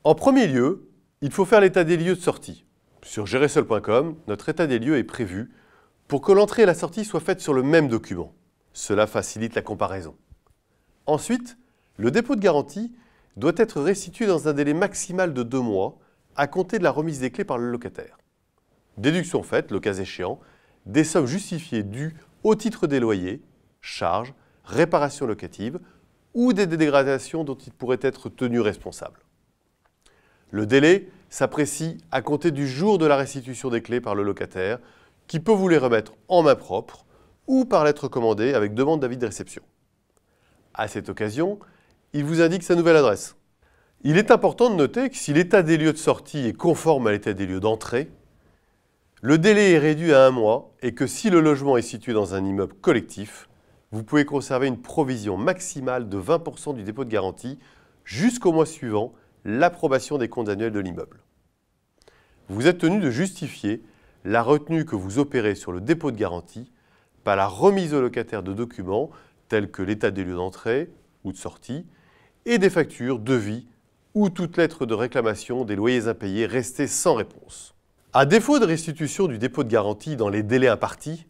En premier lieu, il faut faire l'état des lieux de sortie. Sur GérerSeul.com, notre état des lieux est prévu pour que l'entrée et la sortie soient faites sur le même document. Cela facilite la comparaison. Ensuite, le dépôt de garantie doit être restitué dans un délai maximal de 2 mois à compter de la remise des clés par le locataire. Déduction faite, le cas échéant, des sommes justifiées dues au titre des loyers, charges, réparations locatives ou des dégradations dont il pourrait être tenu responsable. Le délai s'apprécie à compter du jour de la restitution des clés par le locataire, qui peut vous les remettre en main propre ou par lettre commandée avec demande d'avis de réception. À cette occasion, il vous indique sa nouvelle adresse. Il est important de noter que si l'état des lieux de sortie est conforme à l'état des lieux d'entrée, le délai est réduit à 1 mois et que si le logement est situé dans un immeuble collectif, vous pouvez conserver une provision maximale de 20% du dépôt de garantie jusqu'au mois suivant l'approbation des comptes annuels de l'immeuble. Vous êtes tenu de justifier la retenue que vous opérez sur le dépôt de garantie par la remise au locataire de documents tels que l'état des lieux d'entrée ou de sortie et des factures, devis ou toute lettre de réclamation des loyers impayés restés sans réponse. À défaut de restitution du dépôt de garantie dans les délais impartis,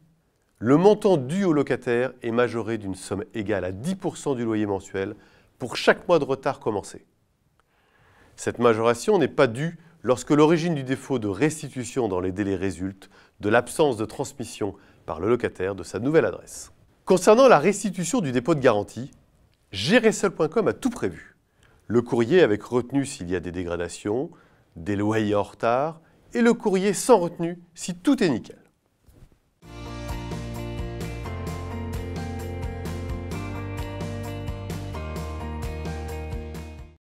le montant dû au locataire est majoré d'une somme égale à 10% du loyer mensuel pour chaque mois de retard commencé. Cette majoration n'est pas due lorsque l'origine du défaut de restitution dans les délais résulte de l'absence de transmission par le locataire de sa nouvelle adresse. Concernant la restitution du dépôt de garantie, GérerSeul.com a tout prévu. Le courrier avec retenue s'il y a des dégradations, des loyers en retard et le courrier sans retenue si tout est nickel.